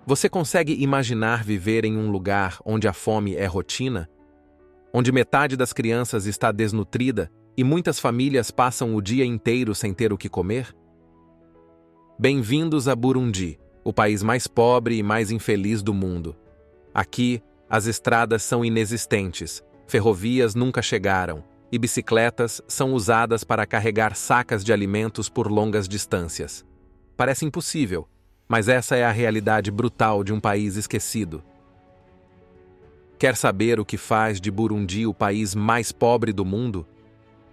Você consegue imaginar viver em um lugar onde a fome é rotina? Onde metade das crianças está desnutrida e muitas famílias passam o dia inteiro sem ter o que comer? Bem-vindos a Burundi, o país mais pobre e mais infeliz do mundo. Aqui, as estradas são inexistentes, ferrovias nunca chegaram, e bicicletas são usadas para carregar sacas de alimentos por longas distâncias. Parece impossível, mas essa é a realidade brutal de um país esquecido. Quer saber o que faz de Burundi o país mais pobre do mundo?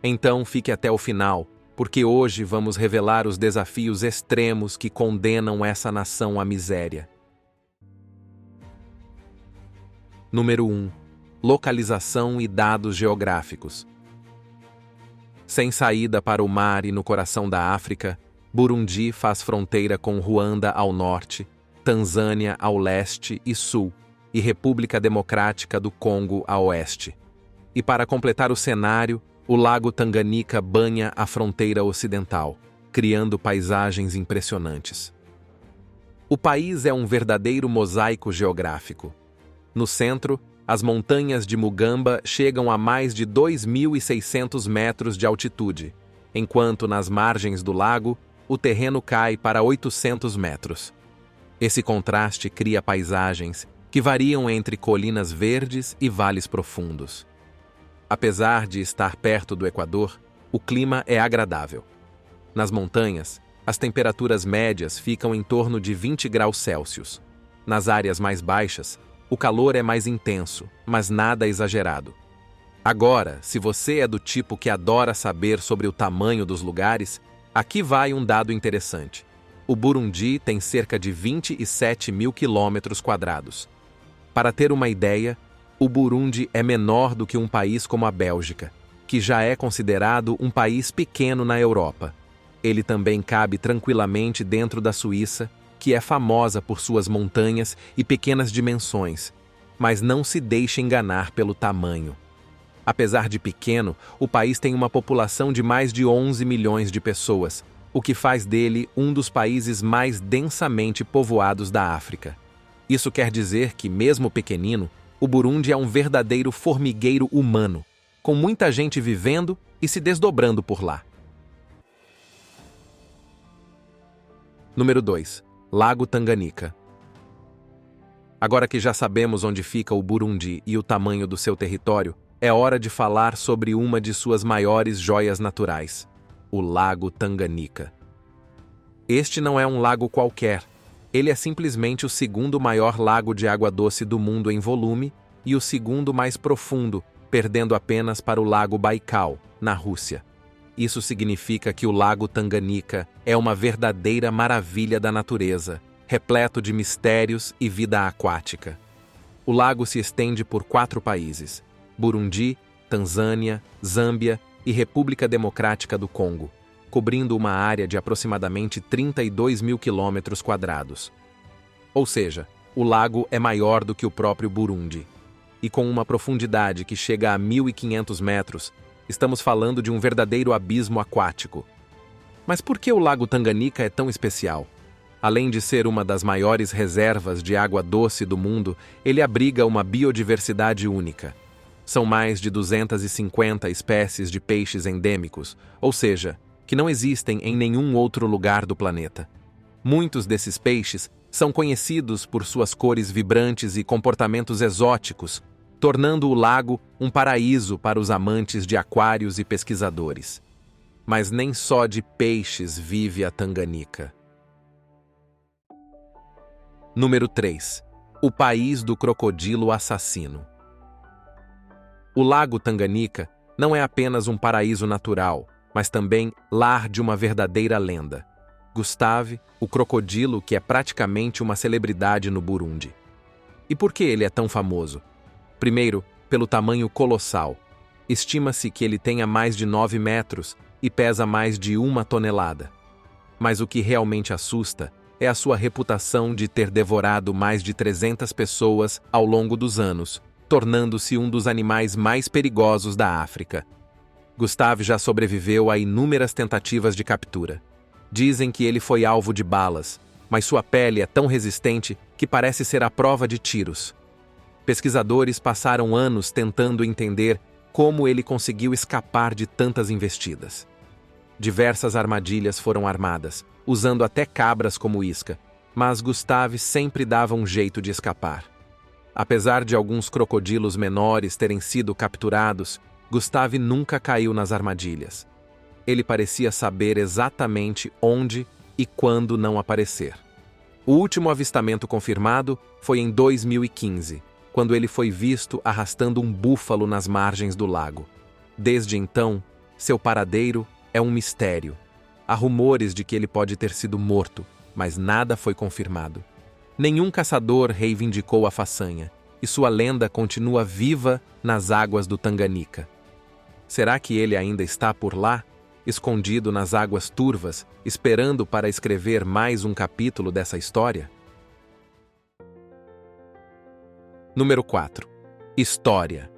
Então fique até o final, porque hoje vamos revelar os desafios extremos que condenam essa nação à miséria. Número 1. Localização e dados geográficos. Sem saída para o mar e no coração da África, Burundi faz fronteira com Ruanda ao norte, Tanzânia ao leste e sul, e República Democrática do Congo a oeste. E para completar o cenário, o lago Tanganyika banha a fronteira ocidental, criando paisagens impressionantes. O país é um verdadeiro mosaico geográfico. No centro, as montanhas de Mugamba chegam a mais de 2.600 metros de altitude, enquanto nas margens do lago, o terreno cai para 800 metros. Esse contraste cria paisagens que variam entre colinas verdes e vales profundos. Apesar de estar perto do Equador, o clima é agradável. Nas montanhas, as temperaturas médias ficam em torno de 20 graus Celsius. Nas áreas mais baixas, o calor é mais intenso, mas nada exagerado. Agora, se você é do tipo que adora saber sobre o tamanho dos lugares, aqui vai um dado interessante. O Burundi tem cerca de 27 mil quilômetros quadrados. Para ter uma ideia, o Burundi é menor do que um país como a Bélgica, que já é considerado um país pequeno na Europa. Ele também cabe tranquilamente dentro da Suíça, que é famosa por suas montanhas e pequenas dimensões, mas não se deixe enganar pelo tamanho. Apesar de pequeno, o país tem uma população de mais de 11 milhões de pessoas, o que faz dele um dos países mais densamente povoados da África. Isso quer dizer que, mesmo pequenino, o Burundi é um verdadeiro formigueiro humano, com muita gente vivendo e se desdobrando por lá. Número 2. Lago Tanganyika. Agora que já sabemos onde fica o Burundi e o tamanho do seu território, é hora de falar sobre uma de suas maiores joias naturais, o Lago Tanganyika. Este não é um lago qualquer. Ele é simplesmente o segundo maior lago de água doce do mundo em volume e o segundo mais profundo, perdendo apenas para o Lago Baikal, na Rússia. Isso significa que o Lago Tanganyika é uma verdadeira maravilha da natureza, repleto de mistérios e vida aquática. O lago se estende por 4 países: Burundi, Tanzânia, Zâmbia e República Democrática do Congo, cobrindo uma área de aproximadamente 32 mil quilômetros quadrados. Ou seja, o lago é maior do que o próprio Burundi. E com uma profundidade que chega a 1.500 metros, estamos falando de um verdadeiro abismo aquático. Mas por que o Lago Tanganyika é tão especial? Além de ser uma das maiores reservas de água doce do mundo, ele abriga uma biodiversidade única. São mais de 250 espécies de peixes endêmicos, ou seja, que não existem em nenhum outro lugar do planeta. Muitos desses peixes são conhecidos por suas cores vibrantes e comportamentos exóticos, tornando o lago um paraíso para os amantes de aquários e pesquisadores. Mas nem só de peixes vive a Tanganyika. Número 3. O país do crocodilo assassino. O Lago Tanganyika não é apenas um paraíso natural, mas também lar de uma verdadeira lenda. Gustave, o crocodilo que é praticamente uma celebridade no Burundi. E por que ele é tão famoso? Primeiro, pelo tamanho colossal. Estima-se que ele tenha mais de 9 metros e pesa mais de 1 tonelada. Mas o que realmente assusta é a sua reputação de ter devorado mais de 300 pessoas ao longo dos anos, tornando-se um dos animais mais perigosos da África. Gustave já sobreviveu a inúmeras tentativas de captura. Dizem que ele foi alvo de balas, mas sua pele é tão resistente que parece ser à prova de tiros. Pesquisadores passaram anos tentando entender como ele conseguiu escapar de tantas investidas. Diversas armadilhas foram armadas, usando até cabras como isca, mas Gustave sempre dava um jeito de escapar. Apesar de alguns crocodilos menores terem sido capturados, Gustave nunca caiu nas armadilhas. Ele parecia saber exatamente onde e quando não aparecer. O último avistamento confirmado foi em 2015, quando ele foi visto arrastando um búfalo nas margens do lago. Desde então, seu paradeiro é um mistério. Há rumores de que ele pode ter sido morto, mas nada foi confirmado. Nenhum caçador reivindicou a façanha, e sua lenda continua viva nas águas do Tanganica. Será que ele ainda está por lá, escondido nas águas turvas, esperando para escrever mais um capítulo dessa história? Número 4. História.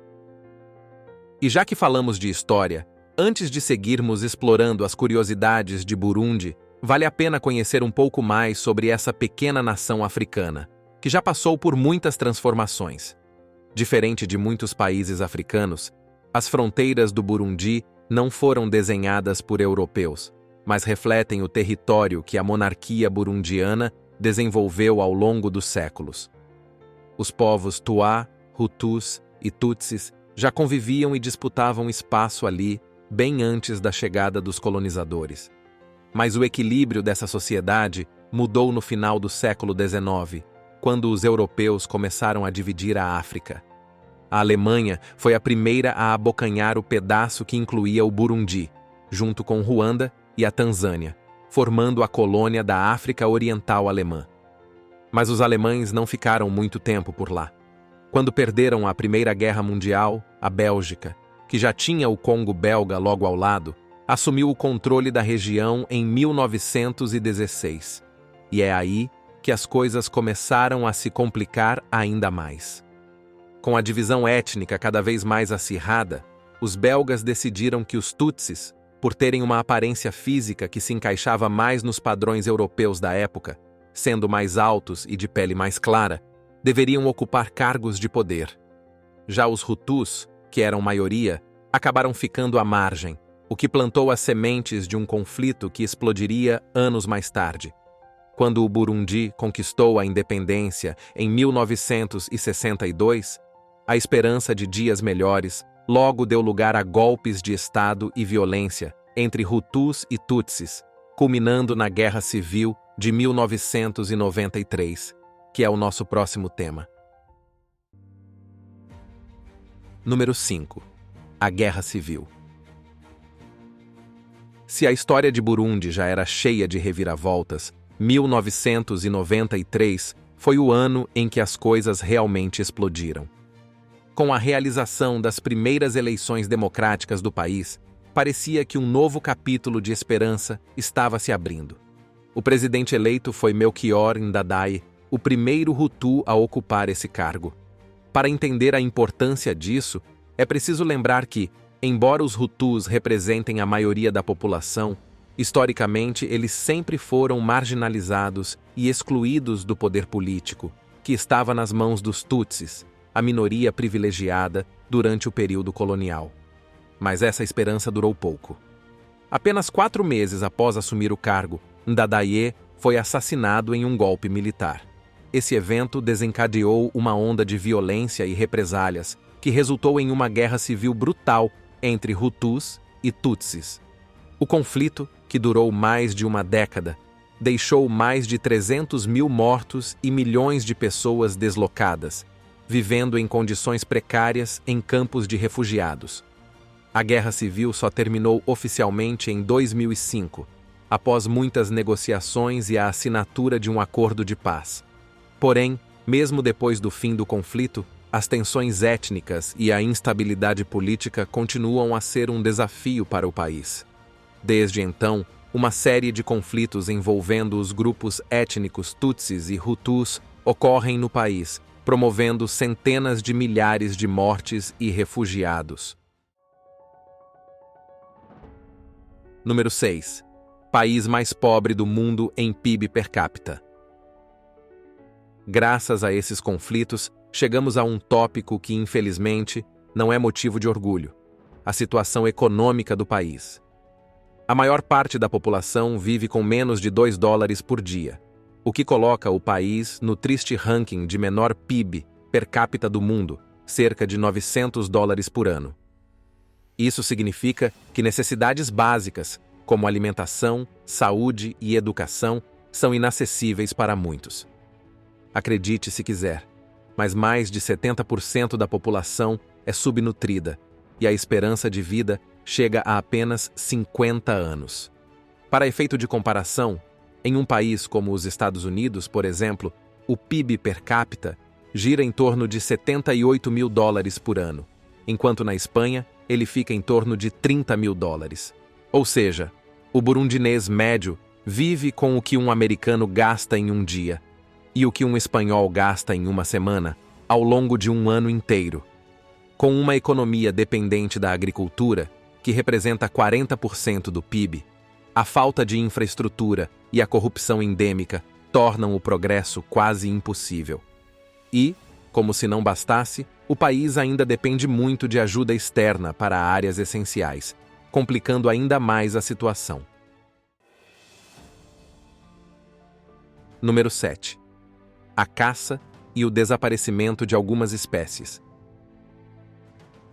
E já que falamos de história, antes de seguirmos explorando as curiosidades de Burundi, vale a pena conhecer um pouco mais sobre essa pequena nação africana, que já passou por muitas transformações. Diferente de muitos países africanos, as fronteiras do Burundi não foram desenhadas por europeus, mas refletem o território que a monarquia burundiana desenvolveu ao longo dos séculos. Os povos Tuá, Hutus e Tutsis já conviviam e disputavam espaço ali bem antes da chegada dos colonizadores. Mas o equilíbrio dessa sociedade mudou no final do século XIX, quando os europeus começaram a dividir a África. A Alemanha foi a primeira a abocanhar o pedaço que incluía o Burundi, junto com Ruanda e a Tanzânia, formando a colônia da África Oriental Alemã. Mas os alemães não ficaram muito tempo por lá. Quando perderam a Primeira Guerra Mundial, a Bélgica, que já tinha o Congo belga logo ao lado, assumiu o controle da região em 1916. E é aí que as coisas começaram a se complicar ainda mais. Com a divisão étnica cada vez mais acirrada, os belgas decidiram que os Tutsis, por terem uma aparência física que se encaixava mais nos padrões europeus da época, sendo mais altos e de pele mais clara, deveriam ocupar cargos de poder. Já os Hutus, que eram maioria, acabaram ficando à margem, o que plantou as sementes de um conflito que explodiria anos mais tarde. Quando o Burundi conquistou a independência em 1962, a esperança de dias melhores logo deu lugar a golpes de Estado e violência entre Hutus e Tutsis, culminando na Guerra Civil de 1993, que é o nosso próximo tema. Número 5. A Guerra Civil. Se a história de Burundi já era cheia de reviravoltas, 1993 foi o ano em que as coisas realmente explodiram. Com a realização das primeiras eleições democráticas do país, parecia que um novo capítulo de esperança estava se abrindo. O presidente eleito foi Melchior Ndadaye, o primeiro Hutu a ocupar esse cargo. Para entender a importância disso, é preciso lembrar que, embora os Hutus representem a maioria da população, historicamente eles sempre foram marginalizados e excluídos do poder político, que estava nas mãos dos Tutsis, a minoria privilegiada durante o período colonial. Mas essa esperança durou pouco. Apenas 4 meses após assumir o cargo, Ndadaye foi assassinado em um golpe militar. Esse evento desencadeou uma onda de violência e represálias que resultou em uma guerra civil brutal entre Hutus e Tutsis. O conflito, que durou mais de uma década, deixou mais de 300 mil mortos e milhões de pessoas deslocadas, vivendo em condições precárias em campos de refugiados. A Guerra Civil só terminou oficialmente em 2005, após muitas negociações e a assinatura de um acordo de paz. Porém, mesmo depois do fim do conflito, as tensões étnicas e a instabilidade política continuam a ser um desafio para o país. Desde então, uma série de conflitos envolvendo os grupos étnicos Tutsis e Hutus ocorrem no país, promovendo centenas de milhares de mortes e refugiados. Número 6. País mais pobre do mundo em PIB per capita. Graças a esses conflitos, chegamos a um tópico que, infelizmente, não é motivo de orgulho: a situação econômica do país. A maior parte da população vive com menos de $2 por dia, o que coloca o país no triste ranking de menor PIB per capita do mundo, cerca de $900 por ano. Isso significa que necessidades básicas, como alimentação, saúde e educação, são inacessíveis para muitos. Acredite se quiser, mas mais de 70% da população é subnutrida e a esperança de vida chega a apenas 50 anos. Para efeito de comparação, em um país como os Estados Unidos, por exemplo, o PIB per capita gira em torno de $78 mil por ano, enquanto na Espanha ele fica em torno de $30 mil. Ou seja, o burundinês médio vive com o que um americano gasta em um dia e o que um espanhol gasta em uma semana ao longo de um ano inteiro. Com uma economia dependente da agricultura, que representa 40% do PIB, a falta de infraestrutura e a corrupção endêmica tornam o progresso quase impossível. E, como se não bastasse, o país ainda depende muito de ajuda externa para áreas essenciais, complicando ainda mais a situação. Número 7. A caça e o desaparecimento de algumas espécies.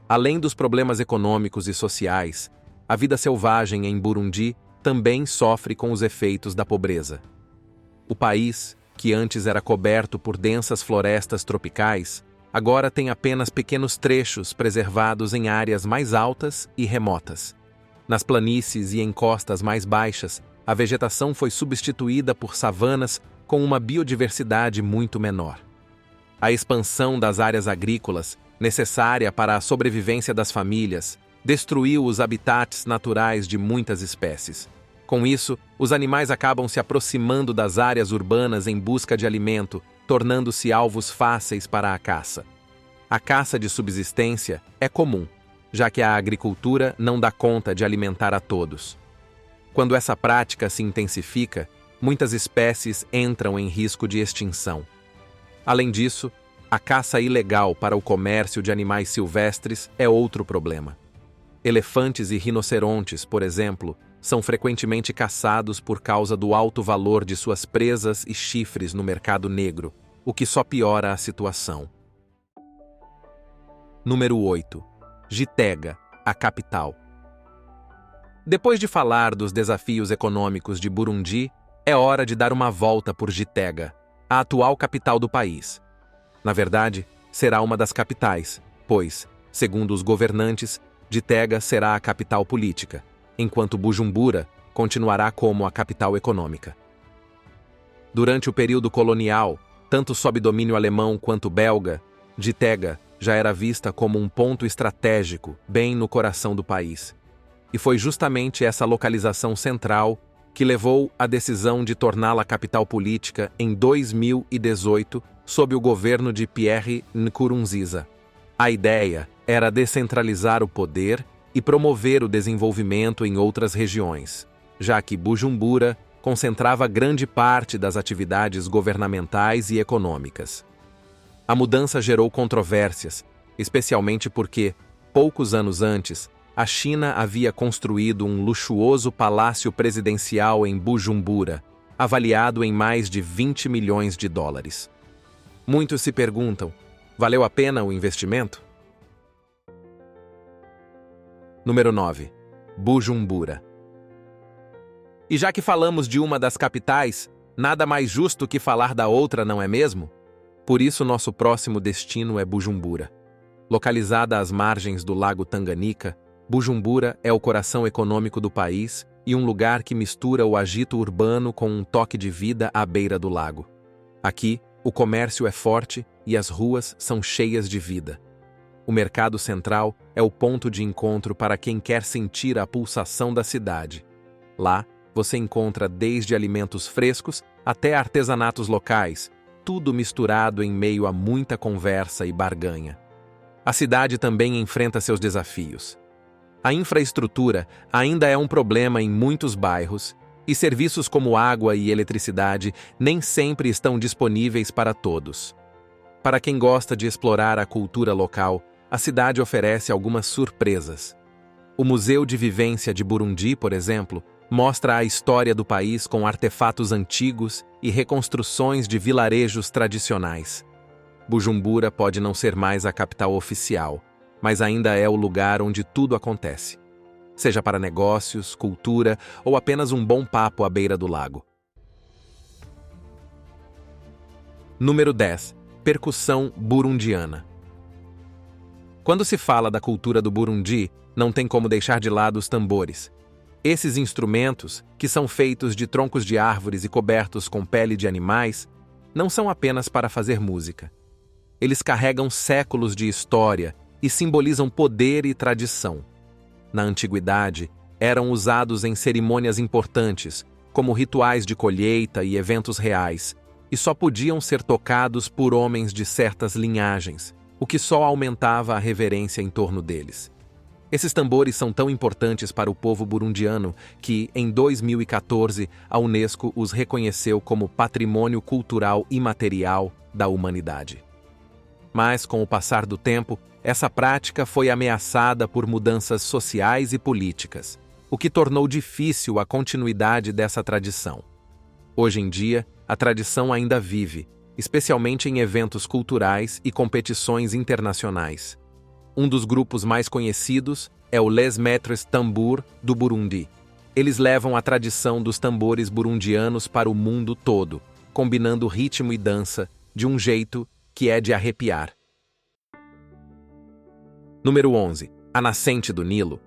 Além dos problemas econômicos e sociais, a vida selvagem em Burundi também sofre com os efeitos da pobreza. O país, que antes era coberto por densas florestas tropicais, agora tem apenas pequenos trechos preservados em áreas mais altas e remotas. Nas planícies e encostas mais baixas, a vegetação foi substituída por savanas com uma biodiversidade muito menor. A expansão das áreas agrícolas, necessária para a sobrevivência das famílias, destruiu os habitats naturais de muitas espécies. Com isso, os animais acabam se aproximando das áreas urbanas em busca de alimento, tornando-se alvos fáceis para a caça. A caça de subsistência é comum, já que a agricultura não dá conta de alimentar a todos. Quando essa prática se intensifica, muitas espécies entram em risco de extinção. Além disso, a caça ilegal para o comércio de animais silvestres é outro problema. Elefantes e rinocerontes, por exemplo, são frequentemente caçados por causa do alto valor de suas presas e chifres no mercado negro, o que só piora a situação. Número 8. Gitega, a capital. Depois de falar dos desafios econômicos de Burundi, é hora de dar uma volta por Gitega, a atual capital do país. Na verdade, será uma das capitais, pois, segundo os governantes, Gitega será a capital política, enquanto Bujumbura continuará como a capital econômica. Durante o período colonial, tanto sob domínio alemão quanto belga, Gitega já era vista como um ponto estratégico, bem no coração do país. E foi justamente essa localização central que levou à decisão de torná-la capital política em 2018, sob o governo de Pierre Nkurunziza. A ideia era descentralizar o poder e promover o desenvolvimento em outras regiões, já que Bujumbura concentrava grande parte das atividades governamentais e econômicas. A mudança gerou controvérsias, especialmente porque, poucos anos antes, a China havia construído um luxuoso palácio presidencial em Bujumbura, avaliado em mais de $20 milhões. Muitos se perguntam: valeu a pena o investimento? Número 9. Bujumbura. E já que falamos de uma das capitais, nada mais justo que falar da outra, não é mesmo? Por isso, nosso próximo destino é Bujumbura. Localizada às margens do Lago Tanganyika, Bujumbura é o coração econômico do país e um lugar que mistura o agito urbano com um toque de vida à beira do lago. Aqui, o comércio é forte e as ruas são cheias de vida. O mercado central é o ponto de encontro para quem quer sentir a pulsação da cidade. Lá, você encontra desde alimentos frescos até artesanatos locais, tudo misturado em meio a muita conversa e barganha. A cidade também enfrenta seus desafios. A infraestrutura ainda é um problema em muitos bairros E serviços como água e eletricidade nem sempre estão disponíveis para todos. Para quem gosta de explorar a cultura local, a cidade oferece algumas surpresas. O Museu de Vivência de Burundi, por exemplo, mostra a história do país com artefatos antigos e reconstruções de vilarejos tradicionais. Bujumbura pode não ser mais a capital oficial, mas ainda é o lugar onde tudo acontece. Seja para negócios, cultura ou apenas um bom papo à beira do lago. Número 10. Percussão burundiana. Quando se fala da cultura do Burundi, não tem como deixar de lado os tambores. Esses instrumentos, que são feitos de troncos de árvores e cobertos com pele de animais, não são apenas para fazer música. Eles carregam séculos de história e simbolizam poder e tradição. Na antiguidade, eram usados em cerimônias importantes, como rituais de colheita e eventos reais, e só podiam ser tocados por homens de certas linhagens, o que só aumentava a reverência em torno deles. Esses tambores são tão importantes para o povo burundiano que, em 2014, a Unesco os reconheceu como Patrimônio Cultural Imaterial da Humanidade. Mas, com o passar do tempo, essa prática foi ameaçada por mudanças sociais e políticas, o que tornou difícil a continuidade dessa tradição. Hoje em dia, a tradição ainda vive, especialmente em eventos culturais e competições internacionais. Um dos grupos mais conhecidos é o Les Maîtres Tambour do Burundi. Eles levam a tradição dos tambores burundianos para o mundo todo, combinando ritmo e dança de um jeito que é de arrepiar. Número 11. A nascente do Nilo.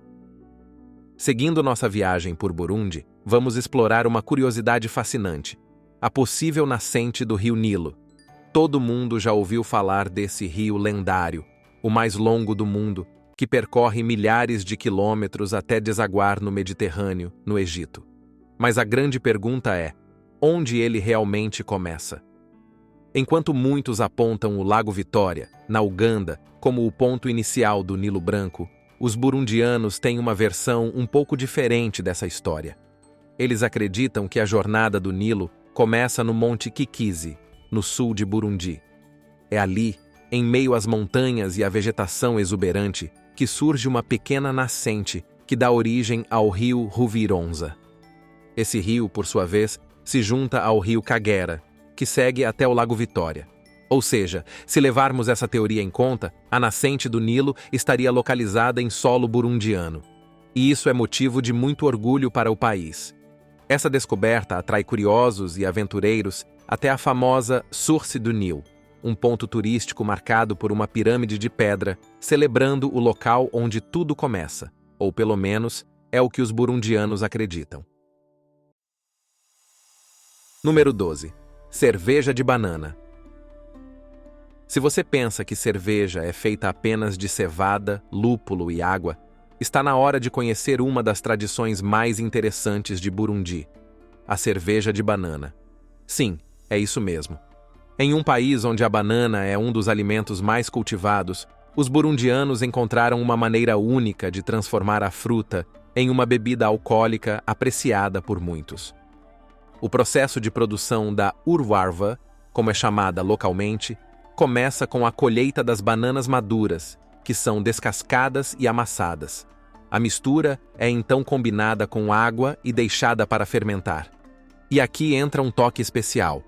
Seguindo nossa viagem por Burundi, vamos explorar uma curiosidade fascinante: a possível nascente do rio Nilo. Todo mundo já ouviu falar desse rio lendário, o mais longo do mundo, que percorre milhares de quilômetros até desaguar no Mediterrâneo, no Egito. Mas a grande pergunta é: onde ele realmente começa? Enquanto muitos apontam o Lago Vitória, na Uganda, como o ponto inicial do Nilo Branco, os burundianos têm uma versão um pouco diferente dessa história. Eles acreditam que a jornada do Nilo começa no Monte Kikizi, no sul de Burundi. É ali, em meio às montanhas e à vegetação exuberante, que surge uma pequena nascente que dá origem ao rio Ruvironza. Esse rio, por sua vez, se junta ao rio Kagera, que segue até o Lago Vitória. Ou seja, se levarmos essa teoria em conta, a nascente do Nilo estaria localizada em solo burundiano. E isso é motivo de muito orgulho para o país. Essa descoberta atrai curiosos e aventureiros até a famosa Source do Nil, um ponto turístico marcado por uma pirâmide de pedra, celebrando o local onde tudo começa, ou pelo menos é o que os burundianos acreditam. Número 12. Cerveja de banana. Se você pensa que cerveja é feita apenas de cevada, lúpulo e água, está na hora de conhecer uma das tradições mais interessantes de Burundi: a cerveja de banana. Sim, é isso mesmo. Em um país onde a banana é um dos alimentos mais cultivados, os burundianos encontraram uma maneira única de transformar a fruta em uma bebida alcoólica apreciada por muitos. O processo de produção da urwarva, como é chamada localmente, começa com a colheita das bananas maduras, que são descascadas e amassadas. A mistura é então combinada com água e deixada para fermentar. E aqui entra um toque especial.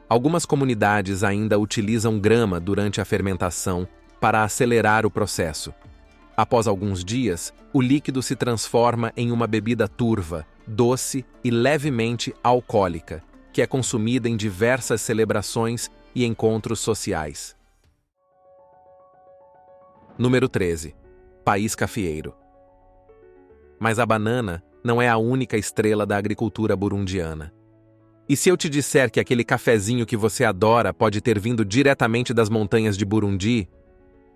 Algumas comunidades ainda utilizam grama durante a fermentação para acelerar o processo. Após alguns dias, o líquido se transforma em uma bebida turva, doce e levemente alcoólica, que é consumida em diversas celebrações e encontros sociais. Número 13. País cafeeiro. Mas a banana não é a única estrela da agricultura burundiana. E se eu te disser que aquele cafezinho que você adora pode ter vindo diretamente das montanhas de Burundi?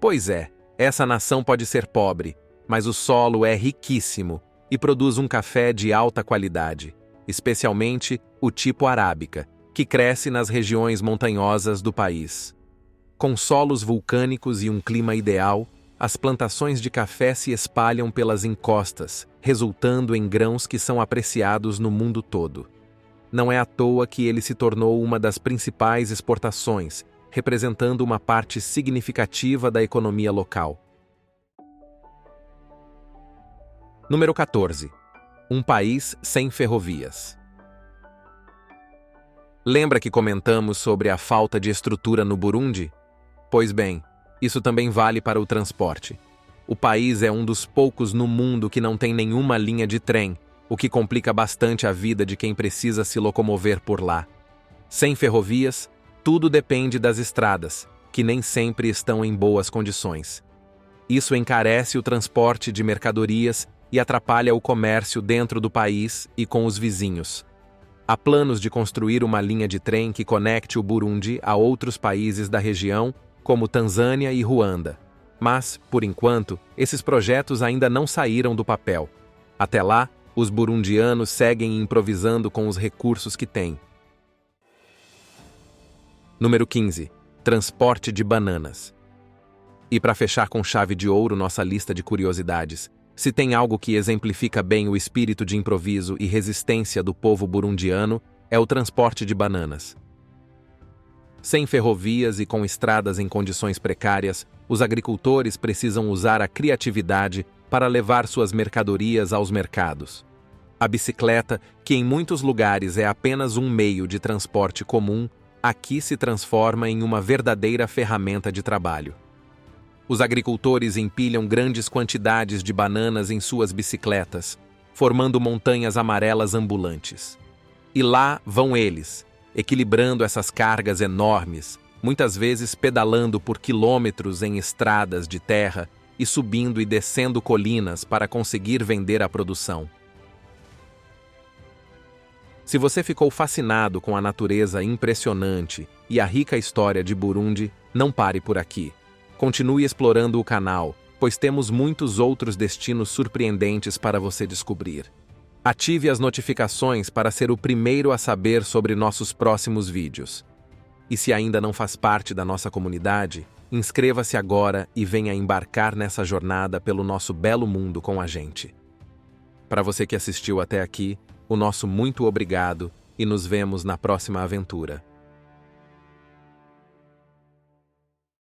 Pois é, essa nação pode ser pobre, mas o solo é riquíssimo e produz um café de alta qualidade, especialmente o tipo arábica, que cresce nas regiões montanhosas do país. Com solos vulcânicos e um clima ideal, as plantações de café se espalham pelas encostas, resultando em grãos que são apreciados no mundo todo. Não é à toa que ele se tornou uma das principais exportações, representando uma parte significativa da economia local. Número 14. Um país sem ferrovias. Lembra que comentamos sobre a falta de estrutura no Burundi? Pois bem, isso também vale para o transporte. O país é um dos poucos no mundo que não tem nenhuma linha de trem, o que complica bastante a vida de quem precisa se locomover por lá. Sem ferrovias, tudo depende das estradas, que nem sempre estão em boas condições. Isso encarece o transporte de mercadorias e atrapalha o comércio dentro do país e com os vizinhos. Há planos de construir uma linha de trem que conecte o Burundi a outros países da região, como Tanzânia e Ruanda. Mas, por enquanto, esses projetos ainda não saíram do papel. Até lá, os burundianos seguem improvisando com os recursos que têm. Número 15. Transporte de bananas. E para fechar com chave de ouro nossa lista de curiosidades, se tem algo que exemplifica bem o espírito de improviso e resistência do povo burundiano, é o transporte de bananas. Sem ferrovias e com estradas em condições precárias, os agricultores precisam usar a criatividade para levar suas mercadorias aos mercados. A bicicleta, que em muitos lugares é apenas um meio de transporte comum, aqui se transforma em uma verdadeira ferramenta de trabalho. Os agricultores empilham grandes quantidades de bananas em suas bicicletas, formando montanhas amarelas ambulantes. E lá vão eles, equilibrando essas cargas enormes, muitas vezes pedalando por quilômetros em estradas de terra e subindo e descendo colinas para conseguir vender a produção. Se você ficou fascinado com a natureza impressionante e a rica história de Burundi, não pare por aqui. Continue explorando o canal, pois temos muitos outros destinos surpreendentes para você descobrir. Ative as notificações para ser o primeiro a saber sobre nossos próximos vídeos. E se ainda não faz parte da nossa comunidade, inscreva-se agora e venha embarcar nessa jornada pelo nosso belo mundo com a gente. Para você que assistiu até aqui, o nosso muito obrigado e nos vemos na próxima aventura.